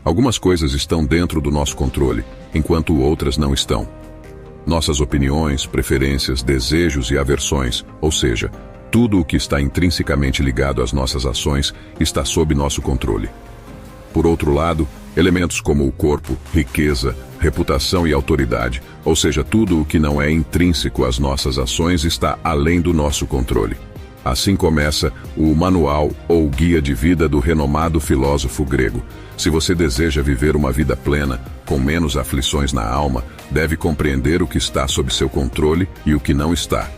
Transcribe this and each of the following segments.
Algumas coisas estão dentro do nosso controle, enquanto outras não estão. Nossas opiniões, preferências, desejos e aversões, ou seja, tudo o que está intrinsecamente ligado às nossas ações, está sob nosso controle. Por outro lado, elementos como o corpo, riqueza, reputação e autoridade, ou seja, tudo o que não é intrínseco às nossas ações está além do nosso controle. Assim começa o manual ou guia de vida do renomado filósofo grego. Se você deseja viver uma vida plena, com menos aflições na alma, deve compreender o que está sob seu controle e o que não está.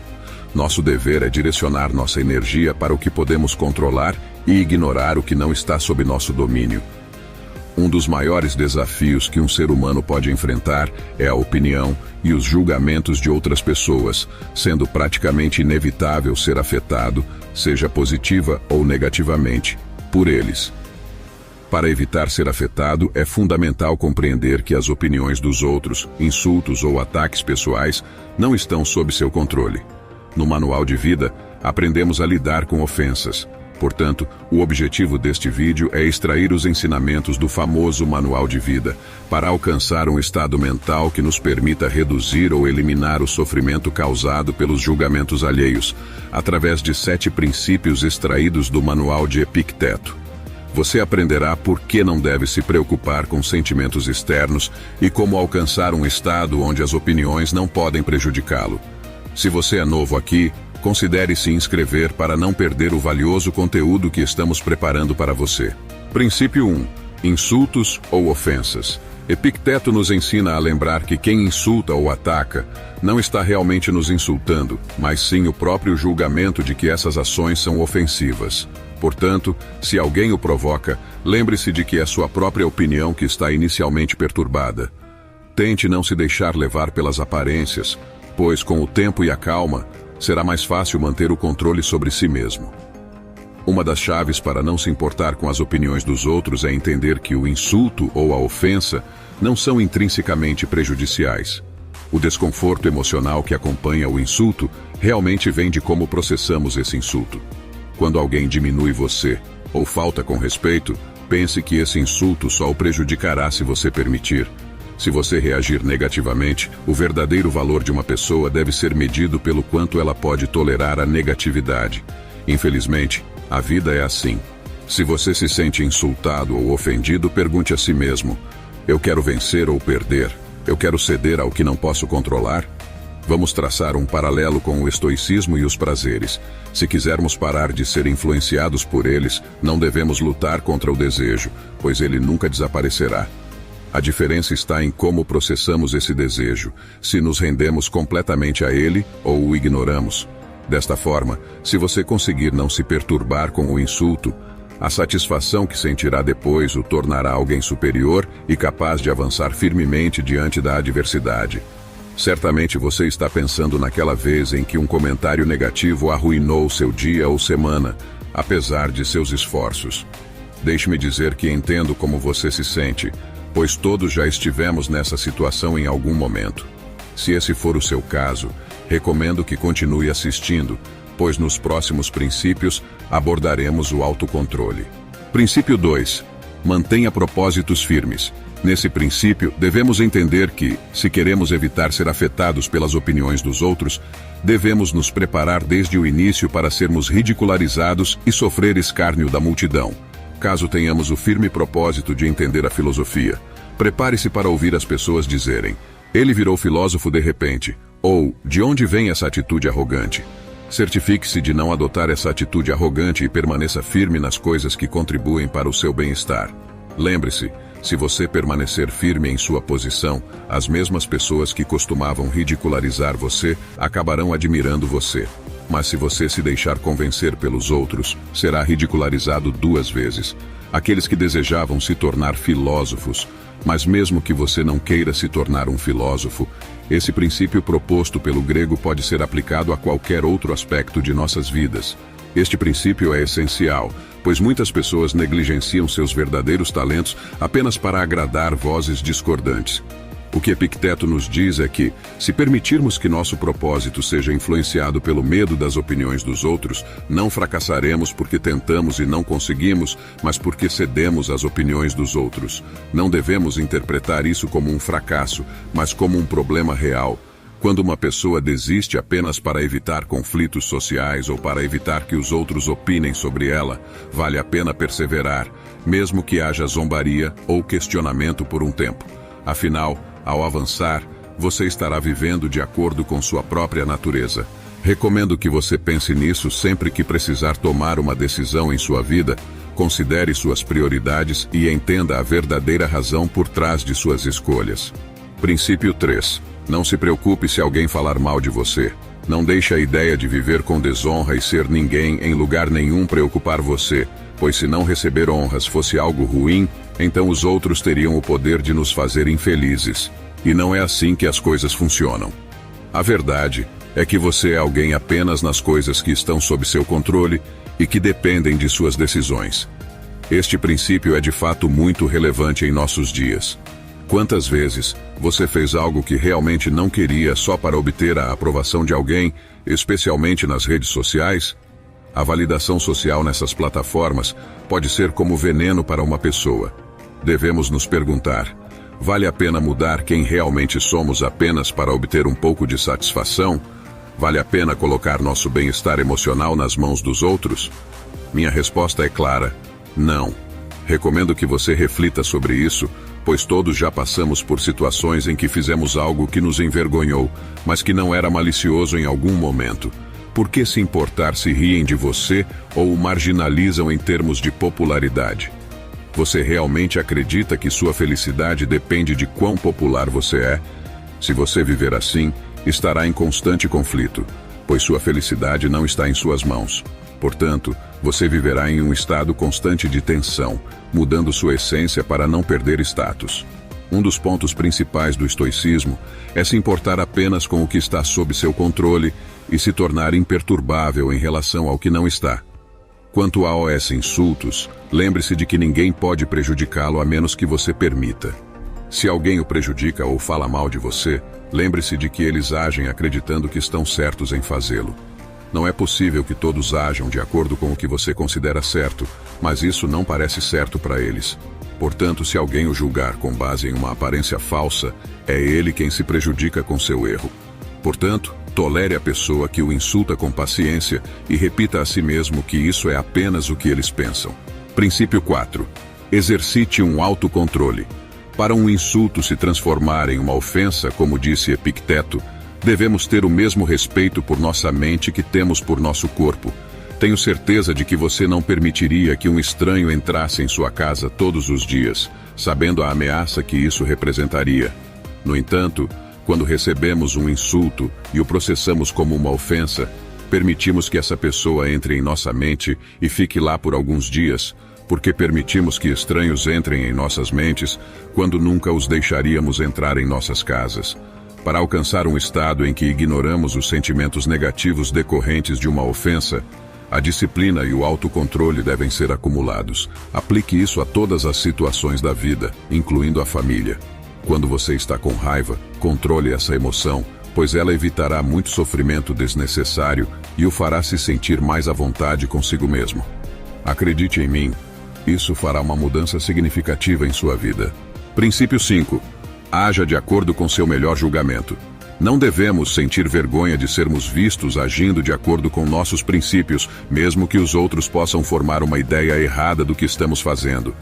Nosso dever é direcionar nossa energia para o que podemos controlar e ignorar o que não está sob nosso domínio. Um dos maiores desafios que um ser humano pode enfrentar é a opinião e os julgamentos de outras pessoas, sendo praticamente inevitável ser afetado, seja positiva ou negativamente, por eles. Para evitar ser afetado, é fundamental compreender que as opiniões dos outros, insultos ou ataques pessoais, não estão sob seu controle. No manual de vida, aprendemos a lidar com ofensas. Portanto, o objetivo deste vídeo é extrair os ensinamentos do famoso manual de vida, para alcançar um estado mental que nos permita reduzir ou eliminar o sofrimento causado pelos julgamentos alheios, através de 7 princípios extraídos do manual de Epicteto. Você aprenderá por que não deve se preocupar com sentimentos externos e como alcançar um estado onde as opiniões não podem prejudicá-lo. Se você é novo aqui, considere se inscrever para não perder o valioso conteúdo que estamos preparando para você. Princípio 1. Insultos ou ofensas. Epicteto nos ensina a lembrar que quem insulta ou ataca não está realmente nos insultando, mas sim o próprio julgamento de que essas ações são ofensivas. Portanto, se alguém o provoca, lembre-se de que é sua própria opinião que está inicialmente perturbada. Tente não se deixar levar pelas aparências, pois com o tempo e a calma, será mais fácil manter o controle sobre si mesmo. Uma das chaves para não se importar com as opiniões dos outros é entender que o insulto ou a ofensa não são intrinsecamente prejudiciais. O desconforto emocional que acompanha o insulto realmente vem de como processamos esse insulto. Quando alguém diminui você ou falta com respeito, pense que esse insulto só o prejudicará se você permitir. Se você reagir negativamente, o verdadeiro valor de uma pessoa deve ser medido pelo quanto ela pode tolerar a negatividade. Infelizmente, a vida é assim. Se você se sente insultado ou ofendido, pergunte a si mesmo: eu quero vencer ou perder? Eu quero ceder ao que não posso controlar? Vamos traçar um paralelo com o estoicismo e os prazeres. Se quisermos parar de ser influenciados por eles, não devemos lutar contra o desejo, pois ele nunca desaparecerá. A diferença está em como processamos esse desejo, se nos rendemos completamente a ele ou o ignoramos. Desta forma, se você conseguir não se perturbar com o insulto, a satisfação que sentirá depois o tornará alguém superior e capaz de avançar firmemente diante da adversidade. Certamente você está pensando naquela vez em que um comentário negativo arruinou seu dia ou semana, apesar de seus esforços. Deixe-me dizer que entendo como você se sente, pois todos já estivemos nessa situação em algum momento. Se esse for o seu caso, recomendo que continue assistindo, pois nos próximos princípios abordaremos o autocontrole. Princípio 2. Mantenha propósitos firmes. Nesse princípio, devemos entender que, se queremos evitar ser afetados pelas opiniões dos outros, devemos nos preparar desde o início para sermos ridicularizados e sofrer escárnio da multidão. Caso tenhamos o firme propósito de entender a filosofia, prepare-se para ouvir as pessoas dizerem: ele virou filósofo de repente, ou de onde vem essa atitude arrogante? Certifique-se de não adotar essa atitude arrogante e permaneça firme nas coisas que contribuem para o seu bem-estar. Lembre-se, se você permanecer firme em sua posição, as mesmas pessoas que costumavam ridicularizar você acabarão admirando você. Mas se você se deixar convencer pelos outros, será ridicularizado 2 vezes. Aqueles que desejavam se tornar filósofos, mas mesmo que você não queira se tornar um filósofo, esse princípio proposto pelo grego pode ser aplicado a qualquer outro aspecto de nossas vidas. Este princípio é essencial, pois muitas pessoas negligenciam seus verdadeiros talentos apenas para agradar vozes discordantes. O que Epicteto nos diz é que, se permitirmos que nosso propósito seja influenciado pelo medo das opiniões dos outros, não fracassaremos porque tentamos e não conseguimos, mas porque cedemos às opiniões dos outros. Não devemos interpretar isso como um fracasso, mas como um problema real. Quando uma pessoa desiste apenas para evitar conflitos sociais ou para evitar que os outros opinem sobre ela, vale a pena perseverar, mesmo que haja zombaria ou questionamento por um tempo. Afinal, ao avançar, você estará vivendo de acordo com sua própria natureza. Recomendo que você pense nisso sempre que precisar tomar uma decisão em sua vida. Considere suas prioridades e entenda a verdadeira razão por trás de suas escolhas. Princípio 3. Não se preocupe se alguém falar mal de você. Não deixe a ideia de viver com desonra e ser ninguém em lugar nenhum preocupar você, pois se não receber honras fosse algo ruim, então os outros teriam o poder de nos fazer infelizes. E não é assim que as coisas funcionam. A verdade é que você é alguém apenas nas coisas que estão sob seu controle e que dependem de suas decisões. Este princípio é de fato muito relevante em nossos dias. Quantas vezes você fez algo que realmente não queria só para obter a aprovação de alguém, especialmente nas redes sociais? A validação social nessas plataformas pode ser como veneno para uma pessoa. Devemos nos perguntar: vale a pena mudar quem realmente somos apenas para obter um pouco de satisfação? Vale a pena colocar nosso bem-estar emocional nas mãos dos outros? Minha resposta é clara: não. Recomendo que você reflita sobre isso, pois todos já passamos por situações em que fizemos algo que nos envergonhou, mas que não era malicioso em algum momento. Por que se importar se riem de você ou o marginalizam em termos de popularidade? Você realmente acredita que sua felicidade depende de quão popular você é? Se você viver assim, estará em constante conflito, pois sua felicidade não está em suas mãos. Portanto, você viverá em um estado constante de tensão, mudando sua essência para não perder status. Um dos pontos principais do estoicismo é se importar apenas com o que está sob seu controle e se tornar imperturbável em relação ao que não está. Quanto aos insultos, lembre-se de que ninguém pode prejudicá-lo a menos que você permita. Se alguém o prejudica ou fala mal de você, lembre-se de que eles agem acreditando que estão certos em fazê-lo. Não é possível que todos ajam de acordo com o que você considera certo, mas isso não parece certo para eles. Portanto, se alguém o julgar com base em uma aparência falsa, é ele quem se prejudica com seu erro. Portanto, tolere a pessoa que o insulta com paciência e repita a si mesmo que isso é apenas o que eles pensam. Princípio 4. Exercite um autocontrole. Para um insulto se transformar em uma ofensa, como disse Epicteto, devemos ter o mesmo respeito por nossa mente que temos por nosso corpo. Tenho certeza de que você não permitiria que um estranho entrasse em sua casa todos os dias, sabendo a ameaça que isso representaria. No entanto, quando recebemos um insulto e o processamos como uma ofensa, permitimos que essa pessoa entre em nossa mente e fique lá por alguns dias, porque permitimos que estranhos entrem em nossas mentes quando nunca os deixaríamos entrar em nossas casas. Para alcançar um estado em que ignoramos os sentimentos negativos decorrentes de uma ofensa, a disciplina e o autocontrole devem ser acumulados. Aplique isso a todas as situações da vida, incluindo a família. Quando você está com raiva, controle essa emoção, pois ela evitará muito sofrimento desnecessário e o fará se sentir mais à vontade consigo mesmo. Acredite em mim, isso fará uma mudança significativa em sua vida. Princípio 5. Haja de acordo com seu melhor julgamento. Não devemos sentir vergonha de sermos vistos agindo de acordo com nossos princípios, mesmo que os outros possam formar uma ideia errada do que estamos fazendo.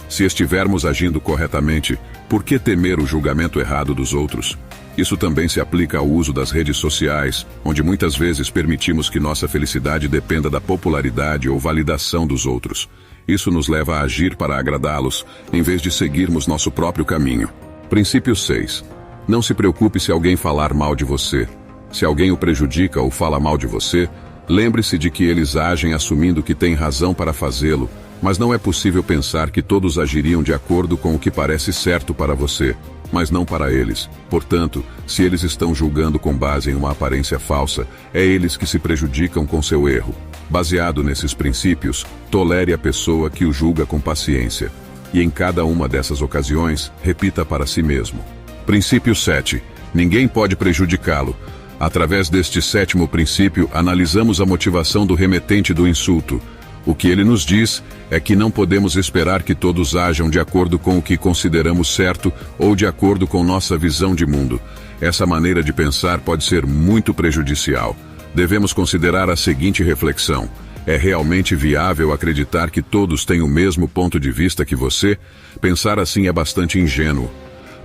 Se estivermos agindo corretamente, por que temer o julgamento errado dos outros? Isso também se aplica ao uso das redes sociais, onde muitas vezes permitimos que nossa felicidade dependa da popularidade ou validação dos outros. Isso nos leva a agir para agradá-los, em vez de seguirmos nosso próprio caminho. Princípio 6. Não se preocupe se alguém falar mal de você. Se alguém o prejudica ou fala mal de você, lembre-se de que eles agem assumindo que têm razão para fazê-lo, mas não é possível pensar que todos agiriam de acordo com o que parece certo para você, mas não para eles. Portanto, se eles estão julgando com base em uma aparência falsa, é eles que se prejudicam com seu erro. Baseado nesses princípios, tolere a pessoa que o julga com paciência. E em cada uma dessas ocasiões, repita para si mesmo: Princípio 7. Ninguém pode prejudicá-lo. Através deste sétimo princípio, analisamos a motivação do remetente do insulto. O que ele nos diz é que não podemos esperar que todos ajam de acordo com o que consideramos certo ou de acordo com nossa visão de mundo. Essa maneira de pensar pode ser muito prejudicial. Devemos considerar a seguinte reflexão: é realmente viável acreditar que todos têm o mesmo ponto de vista que você? Pensar assim é bastante ingênuo.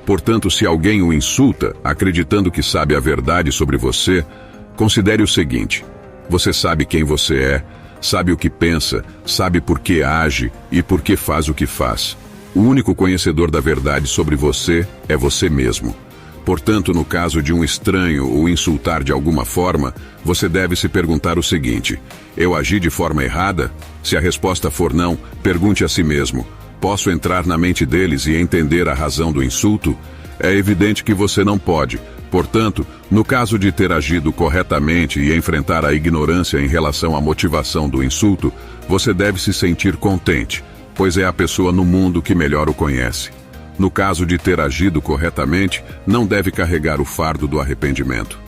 Portanto, se alguém o insulta, acreditando que sabe a verdade sobre você, considere o seguinte: você sabe quem você é, sabe o que pensa, sabe por que age e por que faz o que faz. O único conhecedor da verdade sobre você é você mesmo. Portanto, no caso de um estranho o insultar de alguma forma, você deve se perguntar o seguinte: eu agi de forma errada? Se a resposta for não, pergunte a si mesmo: posso entrar na mente deles e entender a razão do insulto? É evidente que você não pode. Portanto, no caso de ter agido corretamente e enfrentar a ignorância em relação à motivação do insulto, você deve se sentir contente, pois é a pessoa no mundo que melhor o conhece. No caso de ter agido corretamente, não deve carregar o fardo do arrependimento.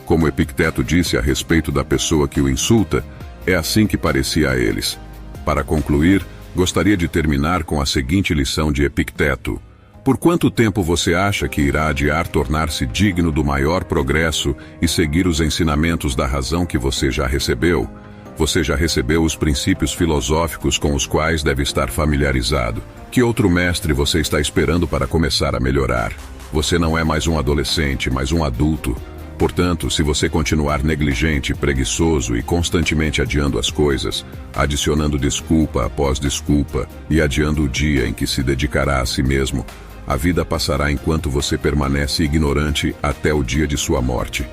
Como Epicteto disse a respeito da pessoa que o insulta, é assim que parecia a eles. Para concluir, gostaria de terminar com a seguinte lição de Epicteto: por quanto tempo você acha que irá adiar tornar-se digno do maior progresso e seguir os ensinamentos da razão que você já recebeu? Você já recebeu os princípios filosóficos com os quais deve estar familiarizado. Que outro mestre você está esperando para começar a melhorar? Você não é mais um adolescente, mas um adulto. Portanto, se você continuar negligente, preguiçoso e constantemente adiando as coisas, adicionando desculpa após desculpa e adiando o dia em que se dedicará a si mesmo, a vida passará enquanto você permanece ignorante até o dia de sua morte.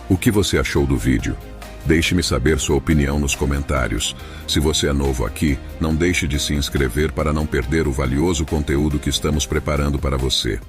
O que você achou do vídeo? Deixe-me saber sua opinião nos comentários. Se você é novo aqui, não deixe de se inscrever para não perder o valioso conteúdo que estamos preparando para você.